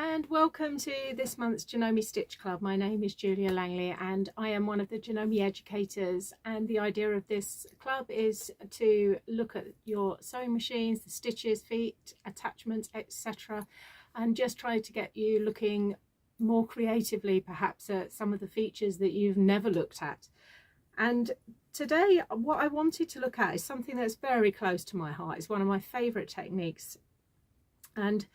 and welcome to this month's Janome Stitch Club. My name is Julia Langley and I am one of the Janome educators, and the idea of this club is to look at your sewing machines, the stitches, feet, attachments, etc., and just try to get you looking more creatively perhaps at some of the features that you've never looked at. And today what I wanted to look at is something that's very close to my heart. It's one of my favourite techniques, and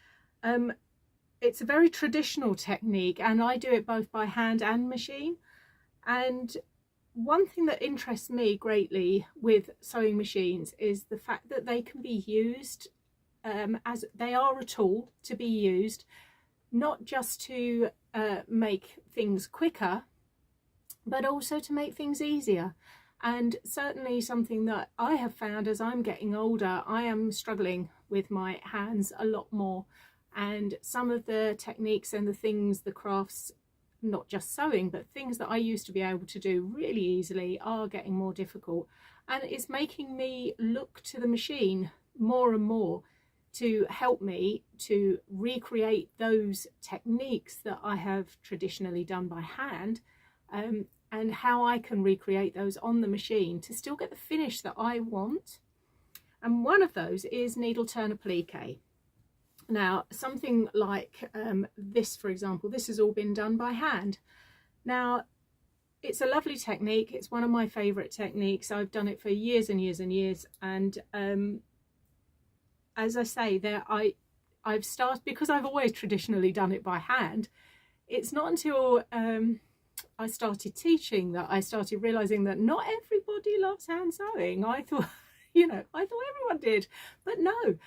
it's a very traditional technique, and I do it both by hand and machine. And one thing that interests me greatly with sewing machines is the fact that they can be used as they are a tool to be used, not just to make things quicker, but also to make things easier. And certainly something that I have found as I'm getting older, I am struggling with my hands a lot more. And some of the techniques and the things, the crafts, not just sewing, but things that I used to be able to do really easily are getting more difficult. And it's making me look to the machine more and more to help me to recreate those techniques that I have traditionally done by hand, and how I can recreate those on the machine to still get the finish that I want. And one of those is needle turn applique. Now, something like this, for example, this has all been done by hand. Now, it's a lovely technique. It's one of my favourite techniques. I've done it for years and years and years. And as I say, I've started, because I've always traditionally done it by hand. It's not until I started teaching that I started realising that not everybody loves hand sewing. I thought, I thought everyone did, but no.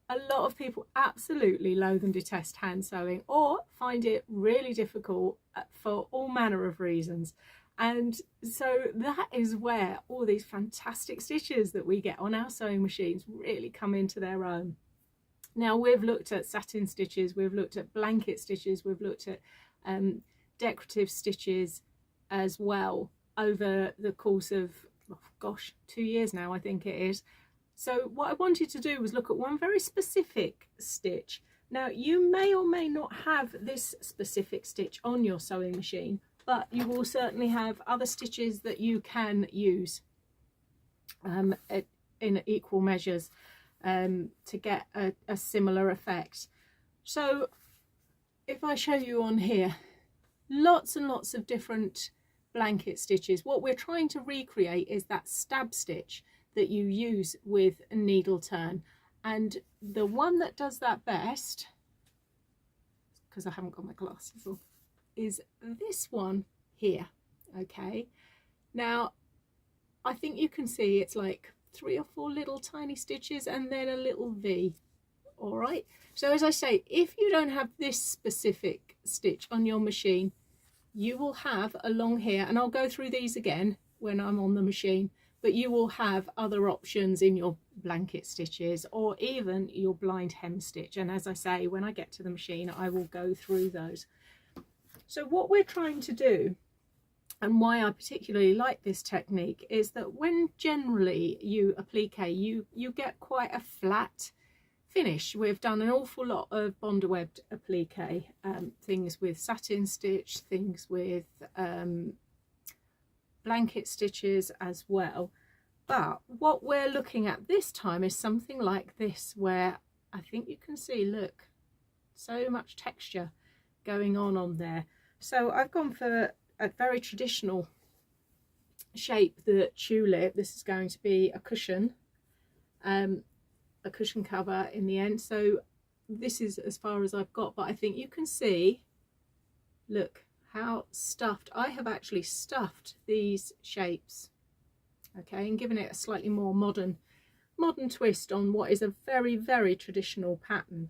A lot of people absolutely loathe and detest hand sewing, or find it really difficult for all manner of reasons. And so that is where all these fantastic stitches that we get on our sewing machines really come into their own. Now, we've looked at satin stitches, we've looked at blanket stitches, we've looked at decorative stitches as well over the course of, oh gosh, 2 years now, I think it is. So what I wanted to do was look at one very specific stitch. Now, you may or may not have this specific stitch on your sewing machine, but you will certainly have other stitches that you can use in equal measures to get a similar effect. So if I show you on here, lots and lots of different blanket stitches. What we're trying to recreate is that stab stitch that you use with a needle turn, and the one that does that best, because I haven't got my glasses on, is this one here. Okay, now I think you can see it's like 3 or 4 little tiny stitches and then a little V. All right, so as I say, if you don't have this specific stitch on your machine, you will have along here, and I'll go through these again when I'm on the machine, but you will have other options in your blanket stitches or even your blind hem stitch. And as I say, when I get to the machine, I will go through those. So what we're trying to do, and why I particularly like this technique, is that when generally you applique, you get quite a flat finish. We've done an awful lot of bonder webbed applique, things with satin stitch, things with blanket stitches as well. But what we're looking at this time is something like this, where I think you can see, look, so much texture going on there. So I've gone for a very traditional shape, the tulip. This is going to be a cushion cover in the end. So this is as far as I've got, but I think you can see, look how stuffed. I have actually stuffed these shapes, okay, and given it a slightly more modern twist on what is a very, very traditional pattern.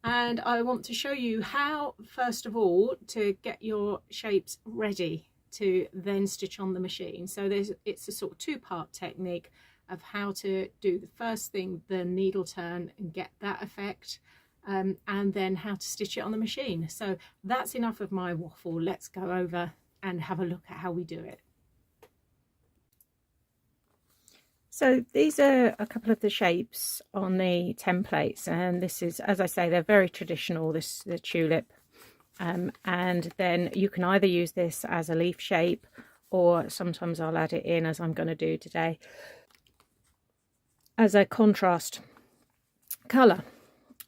And I want to show you how, first of all, to get your shapes ready to then stitch on the machine. So it's a sort of 2-part technique of how to do the first thing, the needle turn, and get that effect, and then how to stitch it on the machine. So that's enough of my waffle. Let's go over and have a look at how we do it. So these are a couple of the shapes on the templates, and this is, as I say, they're very traditional, the tulip. And then you can either use this as a leaf shape, or sometimes I'll add it in, as I'm going to do today, as a contrast colour.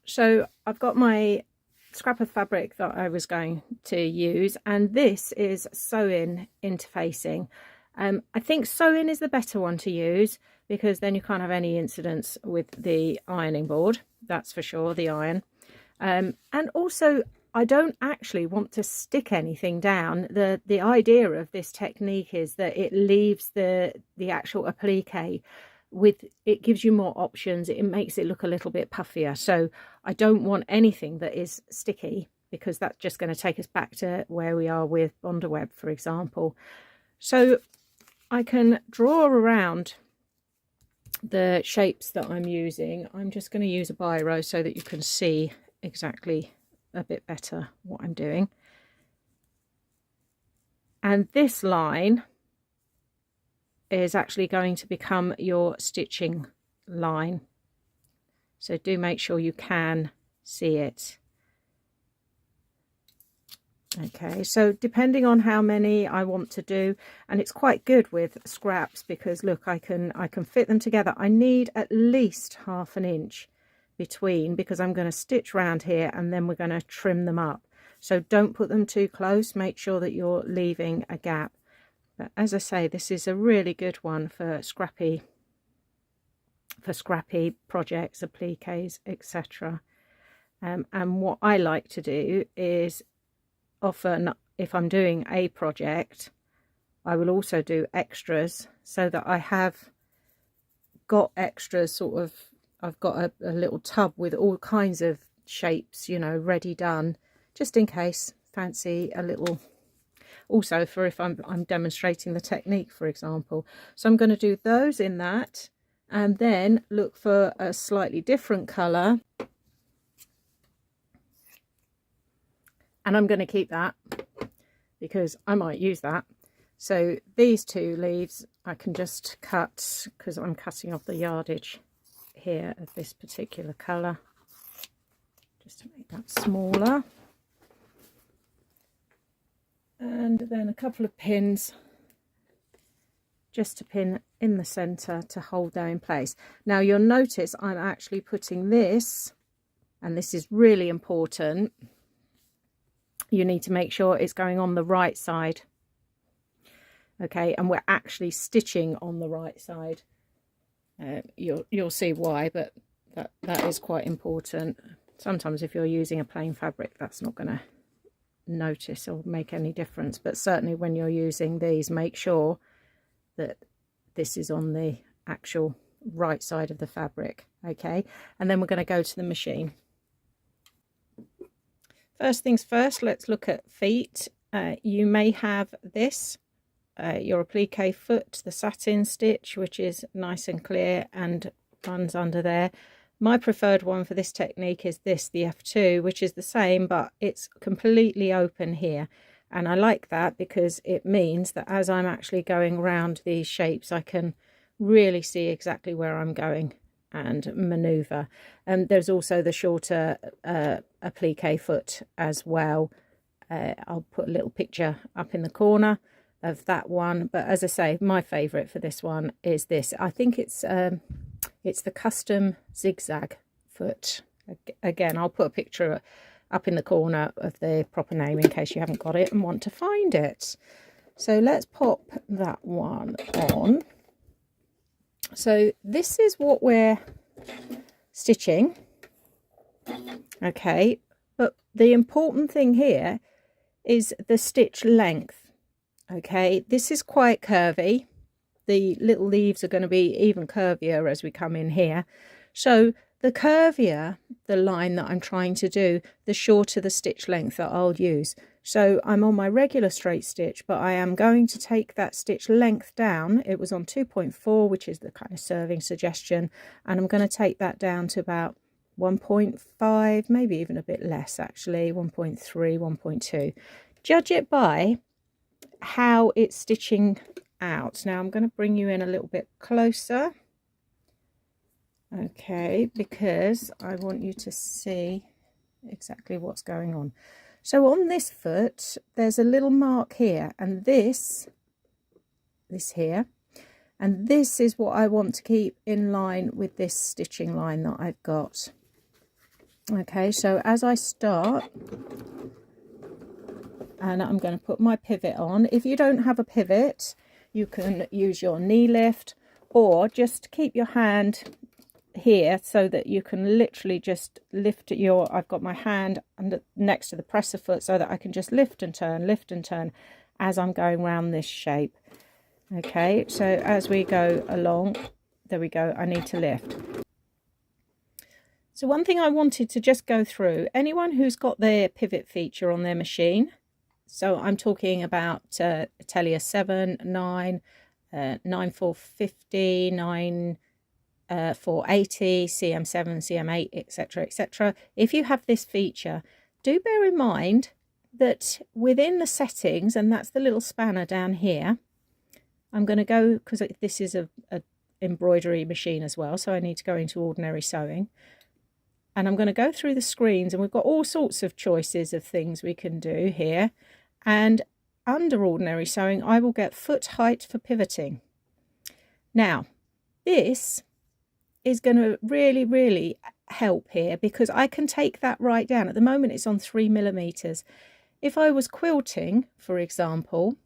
So I've got my scrap of fabric that I was going to use, and this is sew-in interfacing. I think sew-in is the better one to use, because then you can't have any incidents with the ironing board, that's for sure, the iron. And also, I don't actually want to stick anything down. The idea of this technique is that it leaves the actual applique with, it gives you more options, it makes it look a little bit puffier. So I don't want anything that is sticky, because that's just going to take us back to where we are with Bondaweb, for example. So I can draw around the shapes that I'm using. I'm just going to use a biro so that you can see exactly a bit better what I'm doing. And this line is actually going to become your stitching line, so do make sure you can see it. Okay, so depending on how many I want to do, and it's quite good with scraps because look, I can fit them together. I need at least 1/2 inch between, because I'm going to stitch round here and then we're going to trim them up. So don't put them too close, make sure that you're leaving a gap. But as I say, this is a really good one for scrappy projects, appliques, etc. And what I like to do is, often if I'm doing a project, I will also do extras, so that I have got extras sort of, I've got a little tub with all kinds of shapes, you know, ready done, just in case fancy a little, also for if I'm demonstrating the technique, for example. So I'm going to do those in that, and then look for a slightly different colour, and I'm going to keep that because I might use that. So these 2 leaves I can just cut, because I'm cutting off the yardage here of this particular colour, just to make that smaller. And then a couple of pins just to pin in the centre to hold them in place. Now you'll notice I'm actually putting this, and this is really important, you need to make sure it's going on the right side. Okay, and we're actually stitching on the right side. You'll see why, but that is quite important. Sometimes if you're using a plain fabric, that's not going to notice or make any difference, but certainly when you're using these, make sure that this is on the actual right side of the fabric. Okay, and then we're going to go to the machine. First things first, let's look at feet. You may have this, your applique foot, the satin stitch, which is nice and clear and runs under there. My preferred one for this technique is this, the F2, which is the same, but it's completely open here. And I like that because it means that as I'm actually going around these shapes, I can really see exactly where I'm going and maneuver. And there's also the shorter applique foot as well. I'll put a little picture up in the corner of that one. But as I say, my favourite for this one is this. I think it's the custom zigzag foot. Again, I'll put a picture up in the corner of the proper name in case you haven't got it and want to find it. So let's pop that one on. So this is what we're stitching. Okay, but the important thing here is the stitch length. Okay, this is quite curvy. The little leaves are going to be even curvier as we come in here. So the curvier the line that I'm trying to do, the shorter the stitch length that I'll use. So I'm on my regular straight stitch, but I am going to take that stitch length down. It was on 2.4, which is the kind of serving suggestion, and I'm going to take that down to about 1.5, maybe even a bit less actually, 1.3, 1.2. Judge it by how it's stitching out. Now I'm going to bring you in a little bit closer Okay, because I want you to see exactly what's going on. So on this foot, there's a little mark here, and this here, and this is what I want to keep in line with this stitching line that I've got. Okay, so as I start, and I'm going to put my pivot on. If you don't have a pivot, you can use your knee lift, or just keep your hand here so that you can literally just lift your, I've got my hand under next to the presser foot so that I can just lift and turn as I'm going around this shape. Okay, so as we go along, there we go, I need to lift. So one thing I wanted to just go through, anyone who's got their pivot feature on their machine, so I'm talking about Atelier 7, 9, 9450, 480, CM7, CM8, etc, etc. If you have this feature, do bear in mind that within the settings, and that's the little spanner down here, I'm going to go, because this is a embroidery machine as well, so I need to go into ordinary sewing, and I'm going to go through the screens, and we've got all sorts of choices of things we can do here. And under ordinary sewing, I will get foot height for pivoting. Now this is going to really help here, because I can take that right down. At the moment it's on 3mm. If I was quilting, for example,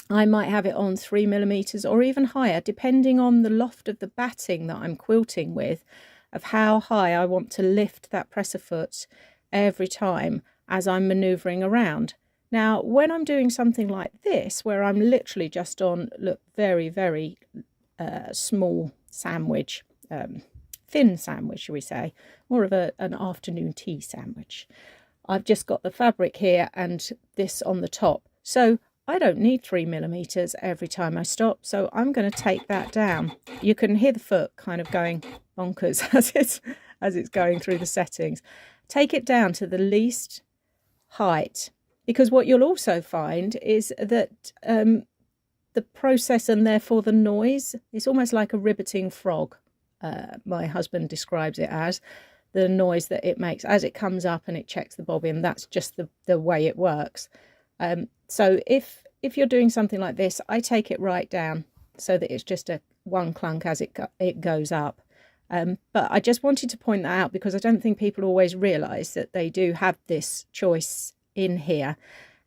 I might have it on 3mm or even higher, depending on the loft of the batting that I'm quilting with, of how high I want to lift that presser foot every time as I'm manoeuvring around. Now when I'm doing something like this, where I'm literally just on, look, very small sandwich, thin sandwich, shall we say, more of an afternoon tea sandwich, I've just got the fabric here and this on the top, so I don't need 3mm every time I stop, so I'm going to take that down. You can hear the foot kind of going bonkers as it's going through the settings. Take it down to the least height, because what you'll also find is that the process, and therefore the noise, is almost like a ribbiting frog. My husband describes it as the noise that it makes as it comes up and it checks the bobbin. That's just the way it works. So if you're doing something like this, I take it right down so that it's just a one clunk as it goes up. But I just wanted to point that out, because I don't think people always realise that they do have this choice in here.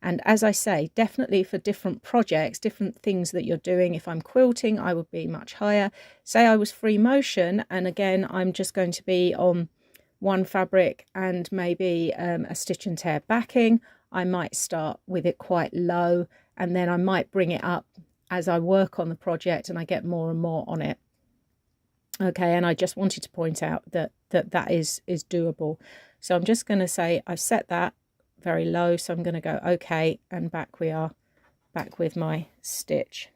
And as I say, definitely for different projects, different things that you're doing. If I'm quilting, I would be much higher. Say I was free motion, and again I'm just going to be on one fabric and maybe a stitch and tear backing, I might start with it quite low, and then I might bring it up as I work on the project and I get more and more on it. Okay, and I just wanted to point out that is doable. So I'm just going to say I've set that very low, so I'm going to go okay, and back we are, back with my stitch.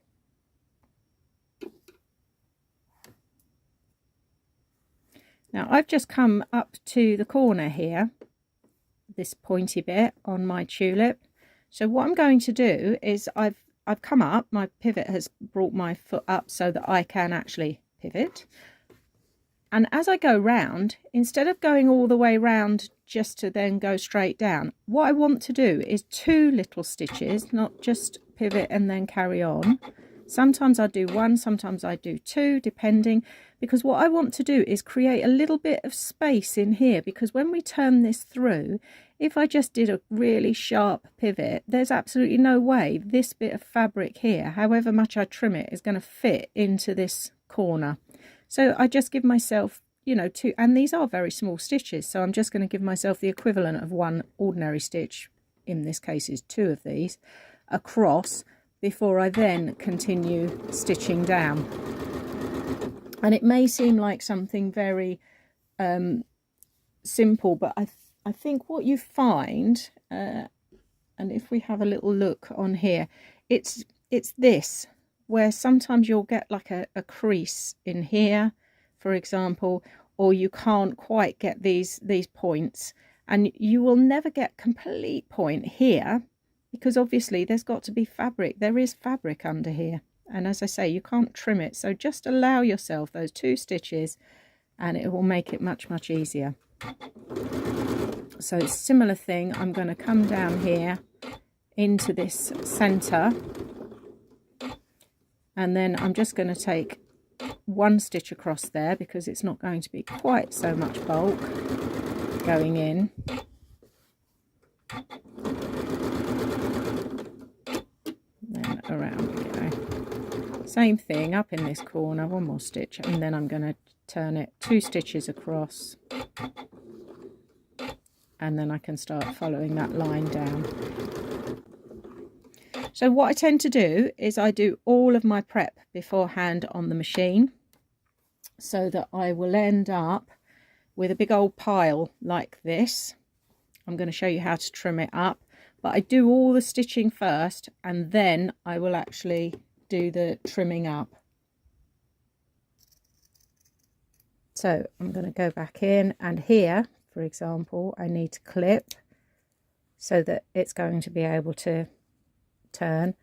Now I've just come up to the corner here, this pointy bit on my tulip. So what I'm going to do is I've come up, my pivot has brought my foot up so that I can actually pivot. And as I go round, instead of going all the way round just to then go straight down, what I want to do is 2 little stitches, not just pivot and then carry on. Sometimes I do 1, sometimes I do 2, depending, because what I want to do is create a little bit of space in here, because when we turn this through, if I just did a really sharp pivot, there's absolutely no way this bit of fabric here, however much I trim it, is going to fit into this corner. So I just give myself, you know, 2, and these are very small stitches, so I'm just going to give myself the equivalent of 1 ordinary stitch, in this case is 2 of these, across, before I then continue stitching down. And it may seem like something very simple, but I think what you find, and if we have a little look on here, it's this, where sometimes you'll get like a crease in here, for example, or you can't quite get these points, and you will never get complete point here, because obviously there's got to be fabric. There is fabric under here, and as I say, you can't trim it. So just allow yourself those 2 stitches and it will make it much easier. So similar thing, I'm going to come down here into this center, and then I'm just going to take one stitch across there because it's not going to be quite so much bulk going in. Then around we go. Same thing up in this corner, one more stitch, and then I'm going to turn it 2 stitches across, and then I can start following that line down. So what I tend to do is I do all of my prep beforehand on the machine, so that I will end up with a big old pile like this. I'm going to show you how to trim it up, but I do all the stitching first, and then I will actually do the trimming up. So I'm going to go back in, and here, for example, I need to clip so that it's going to be able to turn.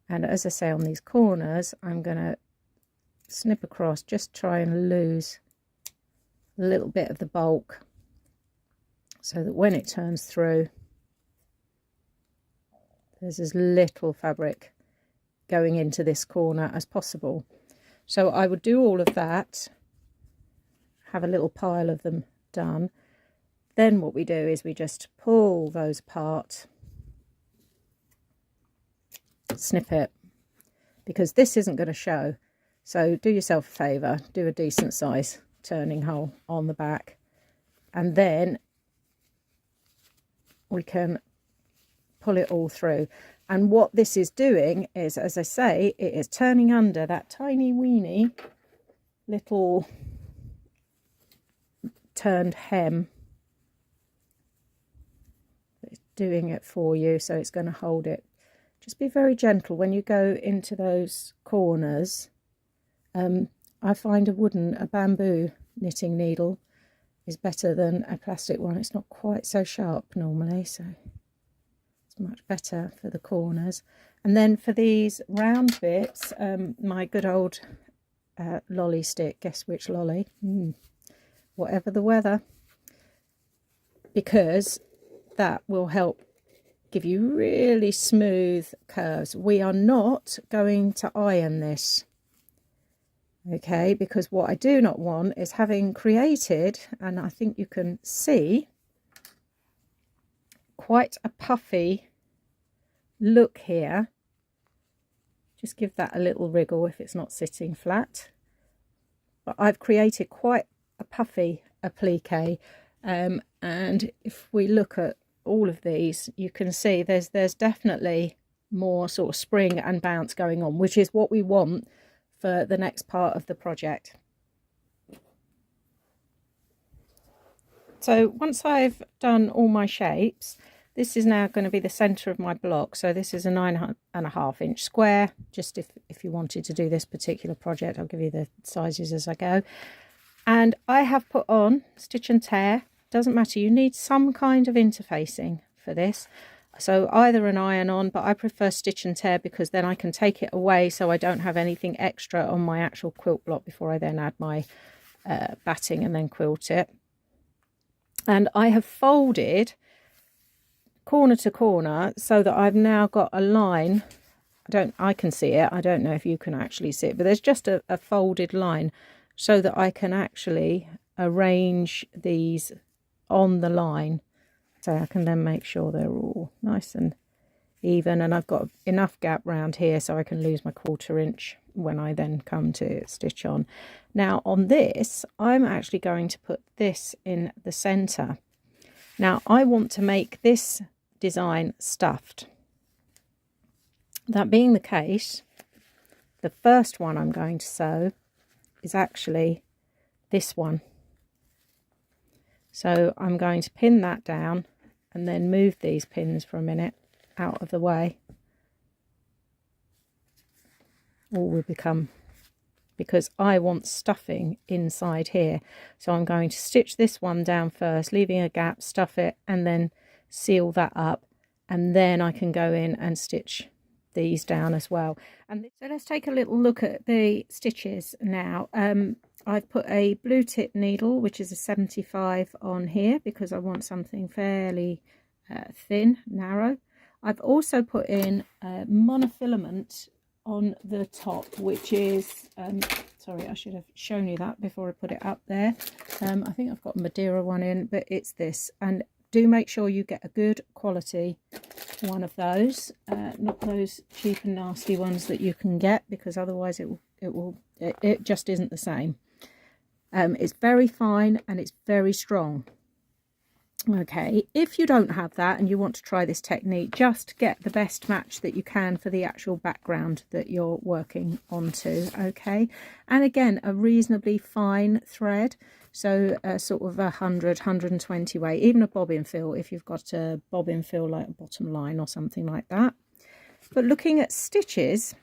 And as I say, on these corners, I'm going to snip across, just try and lose a little bit of the bulk so that when it turns through, there's as little fabric going into this corner as possible. So I would do all of that, have a little pile of them done. Then what we do is we just pull those apart, snip it, because this isn't going to show. So do yourself a favour, do a decent size turning hole on the back, and then we can pull it all through. And what this is doing is, as I say, it is turning under that tiny weeny little turned hem. It's doing it for you, so it's going to hold it. Just be very gentle when you go into those corners. I find a bamboo knitting needle is better than a plastic one. It's not quite so sharp normally, so it's much better for the corners. And then for these round bits, my good old lolly stick, guess which lolly? Whatever the weather, because that will help give you really smooth curves. We are not going to iron this, okay, because what I do not want is, having created, and I think you can see, quite a puffy look here. Just give that a little wriggle if it's not sitting flat. But I've created quite a puffy applique, and if we look at all of these, you can see there's definitely more sort of spring and bounce going on, which is what we want for the next part of the project. So once I've done all my shapes, this is now going to be the center of my block. So this is a 9.5 inch square. Just if you wanted to do this particular project, I'll give you the sizes as I go. And I have put on stitch and tear. Doesn't matter, you need some kind of interfacing for this. So either an iron-on, but I prefer stitch and tear because then I can take it away so I don't have anything extra on my actual quilt block before I then add my batting and then quilt it. And I have folded corner to corner so that I've now got a line. I can see it, I don't know if you can actually see it, but there's just a folded line so that I can actually arrange these on the line, so I can then make sure they're all nice and even, and I've got enough gap round here so I can lose my 1/4 inch when I then come to stitch on. Now on this, I'm actually going to put this in the center. Now I want to make this design stuffed. That being the case, the first one I'm going to sew is actually this one. So I'm going to pin that down and then move these pins for a minute out of the way. All will become, because I want stuffing inside here. So I'm going to stitch this one down first, leaving a gap, stuff it, and then seal that up. And then I can go in and stitch these down as well. And so let's take a little look at the stitches now. I've put a blue tip needle, which is a 75 on here because I want something fairly thin, narrow. I've also put in monofilament on the top, which is, sorry, I should have shown you that before I put it up there. I think I've got a Madeira one in, but it's this. And do make sure you get a good quality one of those, not those cheap and nasty ones that you can get, because otherwise it just isn't the same. It's very fine and it's very strong. Okay, if you don't have that and you want to try this technique, just get the best match that you can for the actual background that you're working onto. Okay, and again, a reasonably fine thread, so sort of 120 weight, even a bobbin fill if you've got a bobbin fill like a bottom line or something like that. But looking at stitches,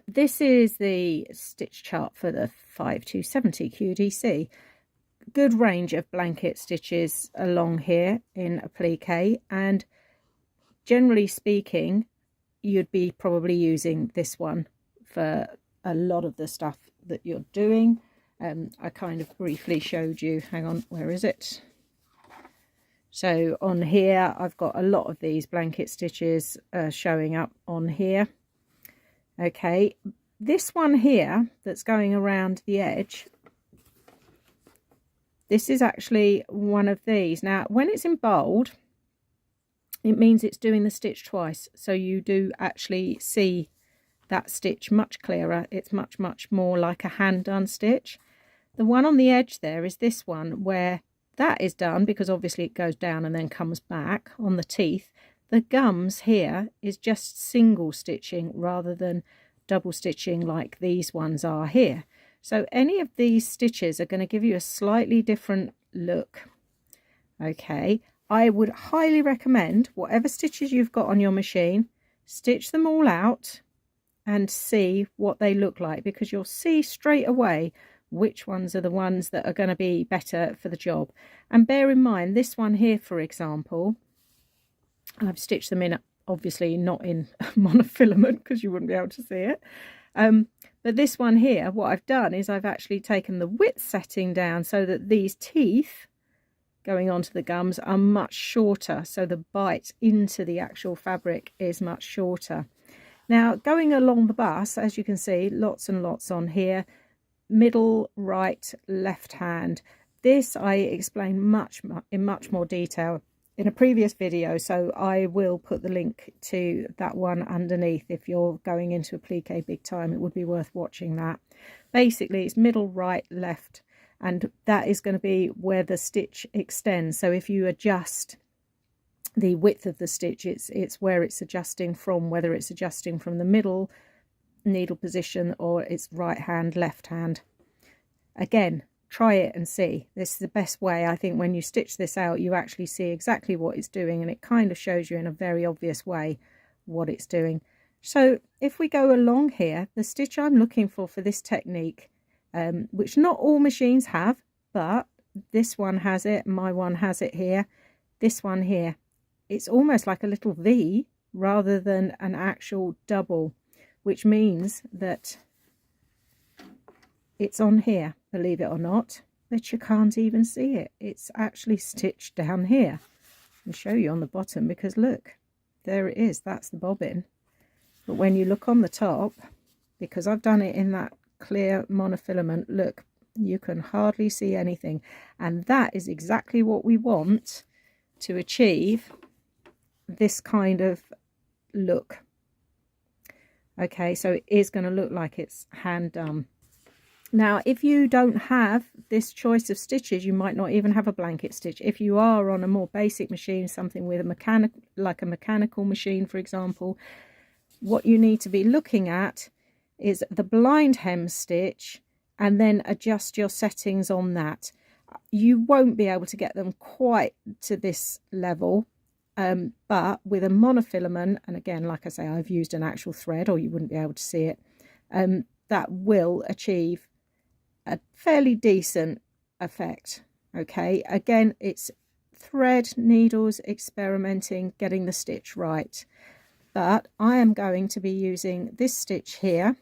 this is the stitch chart for the 5270 QDC. Good range of blanket stitches along here in Applique, and generally speaking you'd be probably using this one for a lot of the stuff that you're doing. I kind of briefly showed you, hang on, where is it? So on here I've got a lot of these blanket stitches showing up on here. Okay, this one here that's going around the edge, this is actually one of these. Now, when it's in bold, it means it's doing the stitch twice. So you do actually see that stitch much clearer. It's much, much more like a hand done stitch. The one on the edge there is this one, where that is done because obviously it goes down and then comes back on the teeth. The gums here is just single stitching rather than double stitching like these ones are here. So any of these stitches are going to give you a slightly different look. Okay, I would highly recommend whatever stitches you've got on your machine, stitch them all out and see what they look like, because you'll see straight away which ones are the ones that are going to be better for the job. And bear in mind, this one here, for example, I've stitched them in, obviously not in monofilament because you wouldn't be able to see it. But this one here, what I've done is I've actually taken the width setting down so that these teeth going onto the gums are much shorter, so the bite into the actual fabric is much shorter. Now, going along the bust, as you can see, lots and lots on here, middle, right, left hand. This I explain in much more detail in a previous video, so I will put the link to that one underneath. If you're going into Applique big time, it would be worth watching that. Basically, it's middle, right, left, and that is going to be where the stitch extends. So if you adjust the width of the stitch, it's where it's adjusting from, whether it's adjusting from the middle needle position or it's right hand, left hand. Again, try it and see. This is the best way. I think when you stitch this out, you actually see exactly what it's doing, and it kind of shows you in a very obvious way what it's doing. So if we go along here, the stitch I'm looking for this technique, which not all machines have, but this one has it, my one has it here, this one here, it's almost like a little V rather than an actual double, which means that it's on here, believe it or not, but you can't even see it. It's actually stitched down here. I'll show you on the bottom, because look, there it is. That's the bobbin. But when you look on the top, because I've done it in that clear monofilament, look, you can hardly see anything. And that is exactly what we want to achieve this kind of look. Okay, so it is going to look like it's hand done. Now, if you don't have this choice of stitches, you might not even have a blanket stitch. If you are on a more basic machine, something with a mechanical machine, for example, what you need to be looking at is the blind hem stitch and then adjust your settings on that. You won't be able to get them quite to this level, but with a monofilament, and again, like I say, I've used an actual thread or you wouldn't be able to see it, that will achieve a fairly decent effect. Okay, again, it's thread, needles, experimenting, getting the stitch right. But I am going to be using this stitch here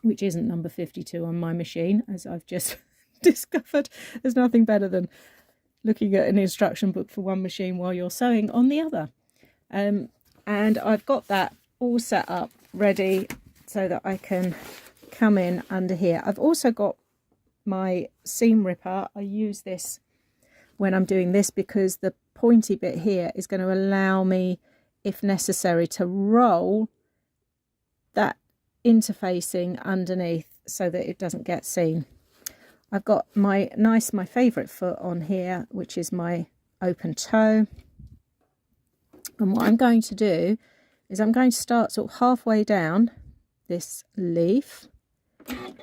which isn't number 52 on my machine, as I've just discovered. There's nothing better than looking at an instruction book for one machine while you're sewing on the other. And I've got that all set up ready so that I can come in under here. I've also got my seam ripper. I use this when I'm doing this because the pointy bit here is going to allow me, if necessary, to roll that interfacing underneath so that it doesn't get seen. I've got my favourite foot on here, which is my open toe. And what I'm going to do is I'm going to start sort of halfway down this leaf,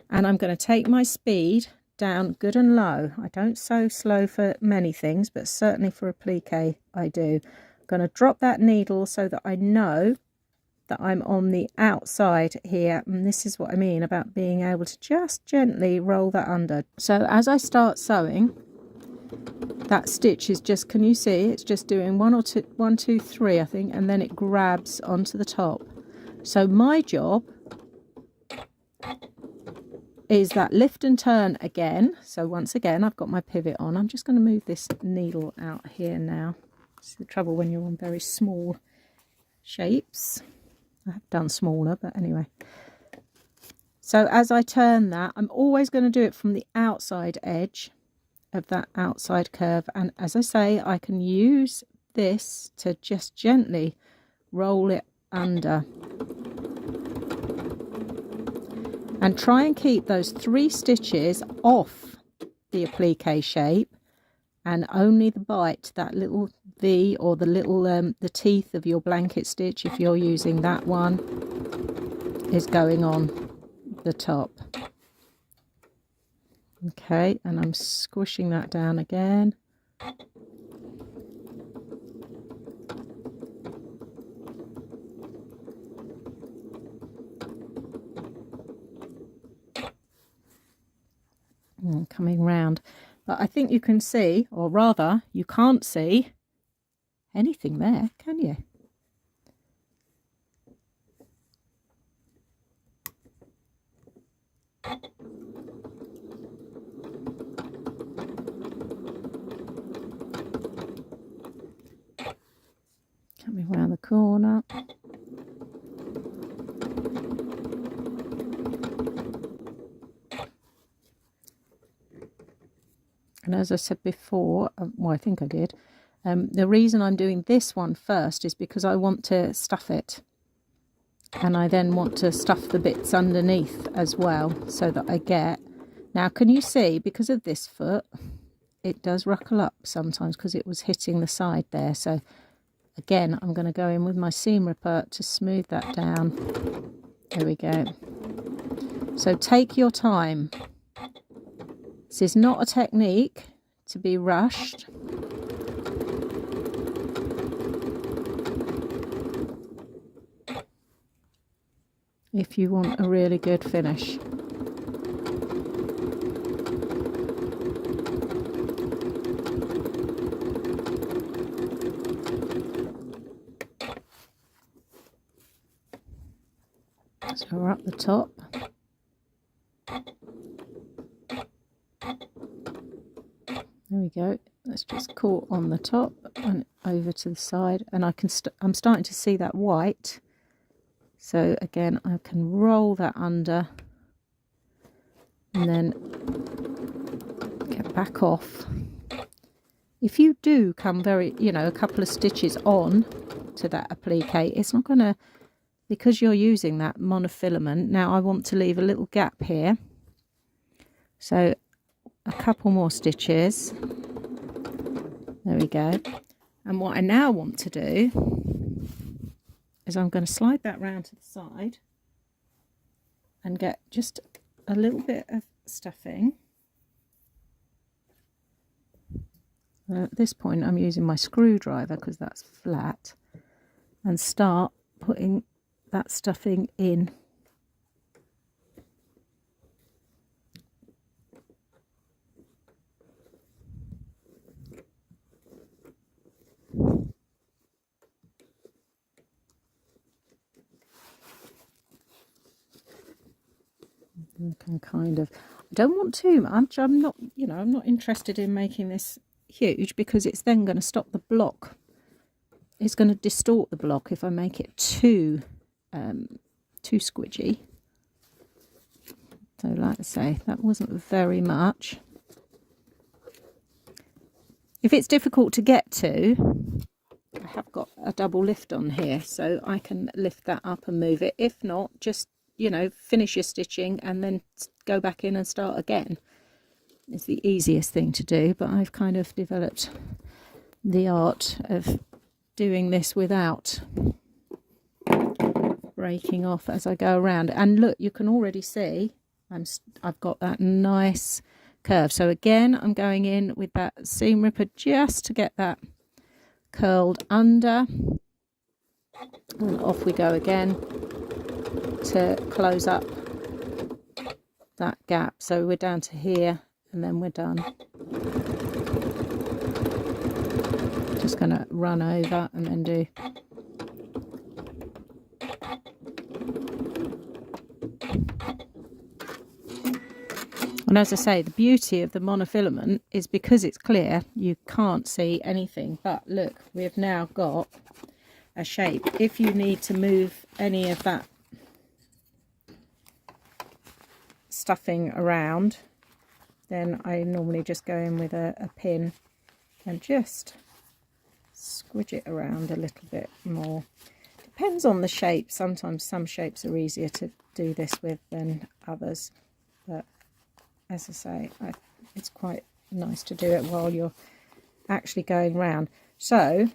and I'm going to take my speed down good and low. I don't sew slow for many things, but certainly for applique I do. I'm going to drop that needle so that I know that I'm on the outside here, and this is what I mean about being able to just gently roll that under. So as I start sewing, that stitch is just, can you see, it's just doing 1 2 3 I think, and then it grabs onto the top. So my job is that lift and turn again. So once again I've got my pivot on. I'm just going to move this needle out here now. It's the trouble when you're on very small shapes. I have done smaller, but anyway. So as I turn that, I'm always going to do it from the outside edge of that outside curve. And as I say, I can use this to just gently roll it under. And try and keep those 3 stitches off the applique shape, and only the bite, that little V or the little the teeth of your blanket stitch, if you're using that one, is going on the top. Okay, and I'm squishing that down again. And coming round. But I think you can see, or rather you can't see anything there, can you? Coming round the corner. And as I said before, well, I think I did, the reason I'm doing this one first is because I want to stuff it. And I then want to stuff the bits underneath as well, so that I get... Now, can you see, because of this foot, it does ruckle up sometimes because it was hitting the side there. So, again, I'm going to go in with my seam ripper to smooth that down. There we go. So take your time. This is not a technique to be rushed. If you want a really good finish. So we're up the top. There we go. Let's just caught on the top and over to the side, and I'm starting to see that white. So again, I can roll that under and then get back off. If you do come very, a couple of stitches on to that applique, it's not going to, because you're using that monofilament. Now I want to leave a little gap here. So a couple more stitches. There we go. And what I now want to do is I'm going to slide that round to the side and get just a little bit of stuffing. At this point I'm using my screwdriver because that's flat, and start putting that stuffing in. You can kind of, I don't want too much. I'm not, you know, I'm not interested in making this huge because it's then going to stop the block. It's going to distort the block if I make it too squidgy. So like I say, that wasn't very much. If it's difficult to get to, I have got a double lift on here, so I can lift that up and move it. If not, just, you know, finish your stitching and then go back in and start again. It's the easiest thing to do, but I've kind of developed the art of doing this without breaking off as I go around. And look, you can already see I've got that nice curve. So again, I'm going in with that seam ripper just to get that curled under, and off we go again to close up that gap. So we're down to here and then we're done. Just going to run over and then do And as I say, the beauty of the monofilament is because it's clear, you can't see anything. But look, we've now got a shape. If you need to move any of that stuffing around, then I normally just go in with a pin and just squidge it around a little bit more. Depends on the shape. Sometimes some shapes are easier to do this with than others, but as I say, it's quite nice to do it while you're actually going round. So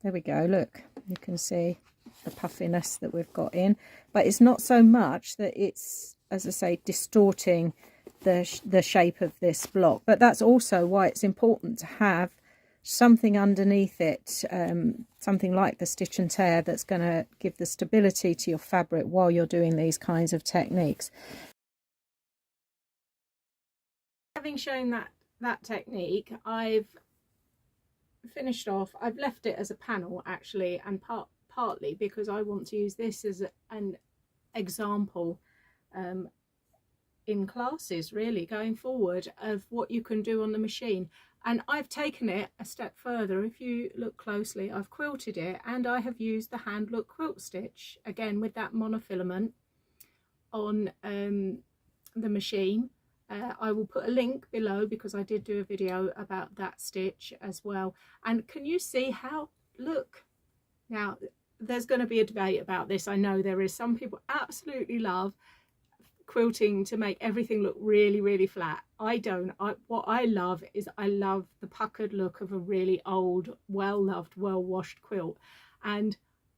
there we go, look, you can see the puffiness that we've got in, but it's not so much that it's, as I say, distorting the shape of this block. But that's also why it's important to have something underneath it, something like the stitch and tear that's going to give the stability to your fabric while you're doing these kinds of techniques. Having shown that technique, I've finished off. I've left it as a panel actually, and partly because I want to use this as an example in classes really going forward of what you can do on the machine. And I've taken it a step further. If you look closely, I've quilted it and I have used the hand look quilt stitch again with that monofilament on the machine. I will put a link below because I did do a video about that stitch as well. And can you see how, look, now there's going to be a debate about this. I know there is. Some people absolutely love quilting to make everything look really, really flat. I don't. What I love is I love the puckered look of a really old, well-loved, well-washed quilt. And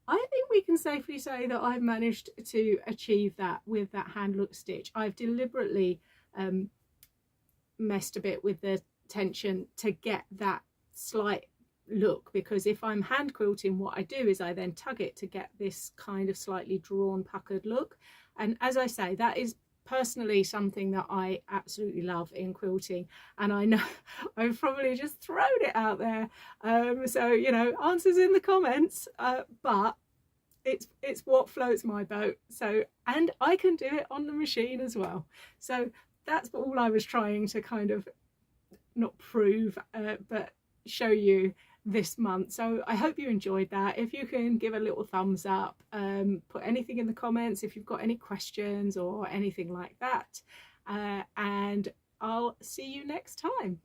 I think we can safely say that I've managed to achieve that with that hand look stitch. I've deliberately messed a bit with the tension to get that slight look, because if I'm hand quilting, what I do is I then tug it to get this kind of slightly drawn puckered look. And as I say, that is personally something that I absolutely love in quilting, and I know I've probably just thrown it out there, so you know, answers in the comments, but it's what floats my boat. So, and I can do it on the machine as well. So that's all I was trying to kind of not prove, but show you this month. So I hope you enjoyed that. If you can give a little thumbs up, put anything in the comments if you've got any questions or anything like that, and I'll see you next time.